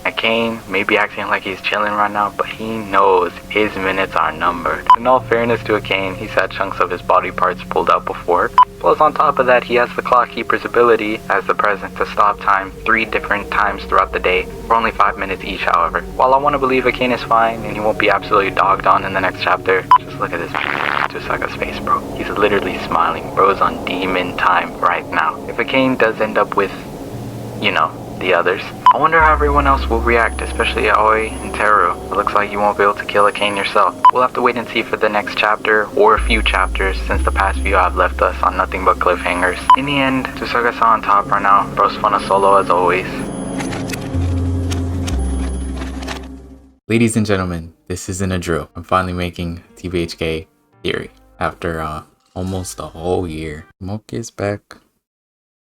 Akane may be acting like he's chilling right now, but he knows his minutes are numbered. In all fairness to Akane, he's had chunks of his body parts pulled out before. Plus on top of that, he has the Clock Keeper's ability as the present to stop time 3 different times throughout the day for only 5 minutes each. However, while I want to believe Akane is fine and he won't be absolutely dogged on in the next chapter, just look at this Tsusaga's face, bro. He's literally smiling. Bro's on demon time right now. If Akane does end up with, you know, the others, I wonder how everyone else will react, especially Aoi and Teru. It looks like you won't be able to kill Akane yourself. We'll have to wait and see for the next chapter, or a few chapters, since the past few have left us on nothing but cliffhangers. In the end, Tsusaga's on top right now. Bro's fun to solo as always. Ladies and gentlemen, this isn't a drill. I'm finally making TBHK theory after almost a whole year. Mokke is back.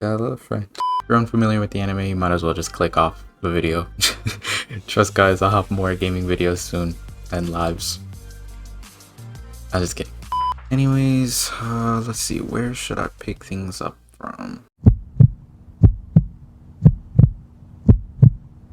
Got a little friend. If you're unfamiliar with the anime, you might as well just click off the video. Trust guys, I'll have more gaming videos soon and lives. I'm just kidding. Anyways, let's see, where should I pick things up from?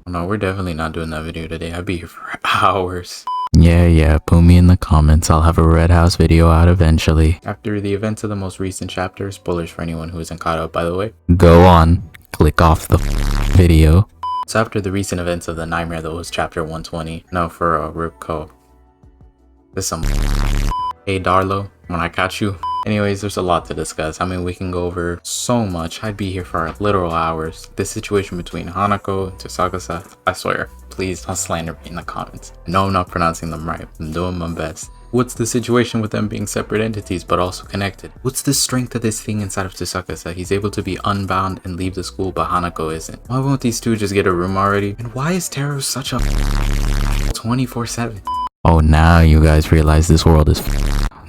Oh, no, we're definitely not doing that video today. I'd be here for hours. Yeah, put me in the comments. I'll have a Red House video out eventually. After the events of the most recent chapter, spoilers for anyone who isn't caught up by the way, go on, click off the video. So after the recent events of the nightmare that was chapter 120, no, for Ripko, there's some hey Darlo, when I catch you. Anyways, there's a lot to discuss. I mean, we can go over so much. I'd be here for literal hours. The situation between Hanako and Tsusagasa, I swear, please don't slander me in the comments. I know I'm not pronouncing them right. I'm doing my best. What's the situation with them being separate entities but also connected? What's the strength of this thing inside of Tsusagasa? He's able to be unbound and leave the school, but Hanako isn't. Why won't these two just get a room already? And why is Teru such a 24/7? Oh, now you guys realize this world is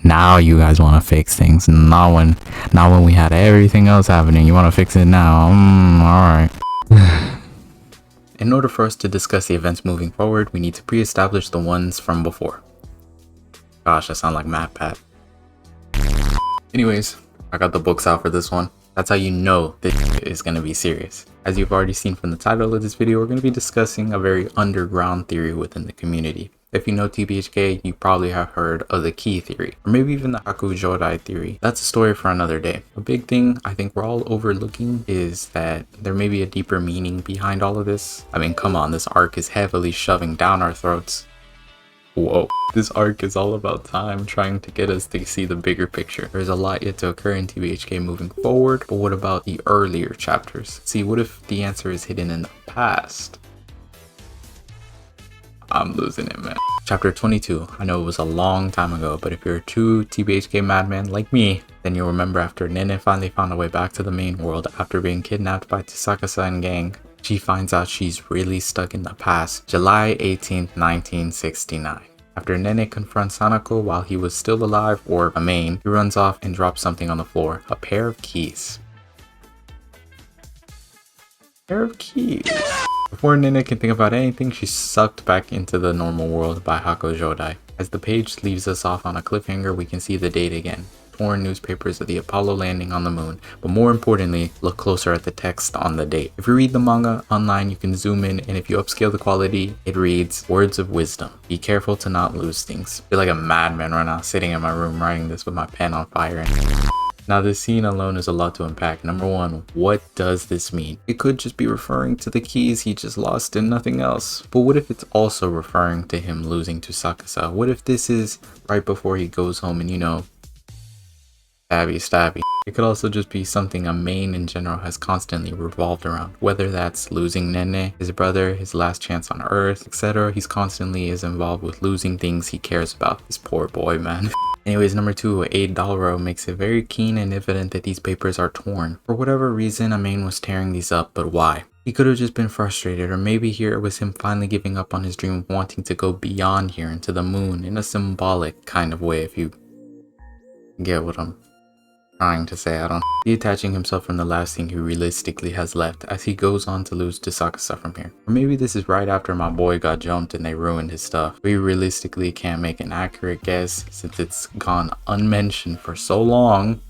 now you guys want to fix things. Not when we had everything else happening. You want to fix it now. Alright. In order for us to discuss the events moving forward, we need to pre-establish the ones from before. Gosh, I sound like Matt Pat. Anyways, I got the books out for this one. That's how you know this is going to be serious. As you've already seen from the title of this video, we're going to be discussing a very underground theory within the community. If you know TBHK, you probably have heard of the key theory, or maybe even the Haku Jodai theory. That's a story for another day. A big thing I think we're all overlooking is that there may be a deeper meaning behind all of this. I mean, come on, this arc is heavily shoving down our throats. Whoa. This arc is all about time trying to get us to see the bigger picture. There's a lot yet to occur in TBHK moving forward, but what about the earlier chapters? See, what if the answer is hidden in the past? I'm losing it, man. Chapter 22. I know it was a long time ago, but if you're a true TBHK madman like me, then you'll remember after Nene finally found a way back to the main world after being kidnapped by Tsusagasa and gang, she finds out she's really stuck in the past, July 18th, 1969. After Nene confronts Hanako while he was still alive, or a main, he runs off and drops something on the floor, a pair of keys. Pair of keys. Before Nene can think about anything, she's sucked back into the normal world by Haku Jodai. As the page leaves us off on a cliffhanger, we can see the date again. Torn newspapers of the Apollo landing on the moon, but more importantly, look closer at the text on the date. If you read the manga online, you can zoom in, and if you upscale the quality, it reads, words of wisdom. Be careful to not lose things. I feel like a madman right now, sitting in my room writing this with my pen on fire. Now this scene alone is a lot to unpack. Number one, what does this mean? It could just be referring to the keys he just lost and nothing else. But what if it's also referring to him losing to Tsusagasa? What if this is right before he goes home and, you know, stabby. It could also just be something a main in general has constantly revolved around. Whether that's losing Nene, his brother, his last chance on Earth, etc. He's constantly is involved with losing things he cares about. This poor boy, man. Anyways, number two, Aid Dalro makes it very keen and evident that these papers are torn. For whatever reason, Amain was tearing these up, but why? He could have just been frustrated, or maybe here it was him finally giving up on his dream of wanting to go beyond here into the moon in a symbolic kind of way, if you get what I'm trying to say. I don't know. Detaching himself from the last thing he realistically has left as he goes on to lose to Tsusagasa from here. Or maybe this is right after my boy got jumped and they ruined his stuff. We realistically can't make an accurate guess since it's gone unmentioned for so long.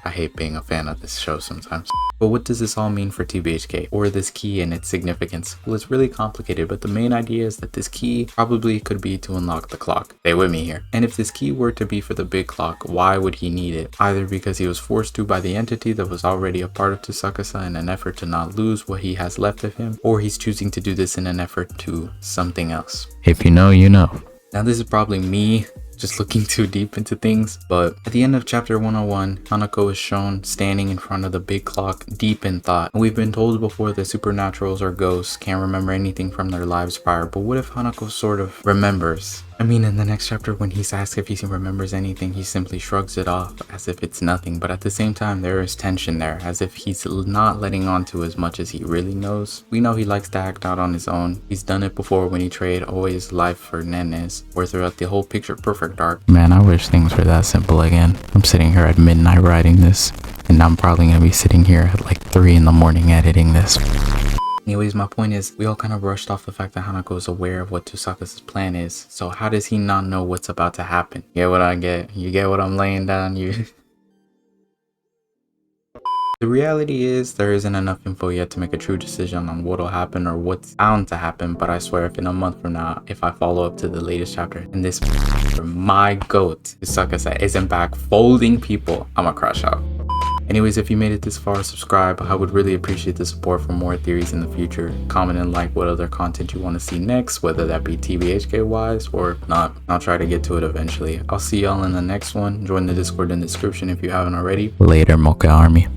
I hate being a fan of this show sometimes. But what does this all mean for TBHK, or this key and its significance? Well, it's really complicated, but the main idea is that this key probably could be to unlock the clock. Stay with me here. And if this key were to be for the big clock, why would he need it? Either because he was forced to by the entity that was already a part of Tsukasa in an effort to not lose what he has left of him, or he's choosing to do this in an effort to something else. If you know, you know. Now this is probably me just looking too deep into things, but at the end of chapter 101, Hanako is shown standing in front of the big clock, deep in thought. And we've been told before that supernaturals or ghosts can't remember anything from their lives prior, but what if Hanako sort of remembers? I mean, in the next chapter, when he's asked if he remembers anything, he simply shrugs it off as if it's nothing. But at the same time, there is tension there, as if he's not letting on to as much as he really knows. We know he likes to act out on his own. He's done it before when he traded Always Life for Nenes, or throughout the whole Picture Perfect arc. Man, I wish things were that simple again. I'm sitting here at midnight writing this, and I'm probably gonna be sitting here at like 3 in the morning editing this. Anyways, my point is, we all kind of brushed off the fact that Hanako is aware of what Tsukaka's plan is. So how does he not know what's about to happen? You get what I get? You get what I'm laying down? The reality is, there isn't enough info yet to make a true decision on what'll happen or what's bound to happen, but I swear if in a month from now, if I follow up to the latest chapter and this my goat, Tsukasa, isn't back folding people, I'ma crash out. Anyways, if you made it this far, subscribe. I would really appreciate the support for more theories in the future. Comment and like what other content you want to see next, whether that be TBHK wise or not. I'll try to get to it eventually. I'll see y'all in the next one. Join the Discord in the description if you haven't already. Later, Mokke Army.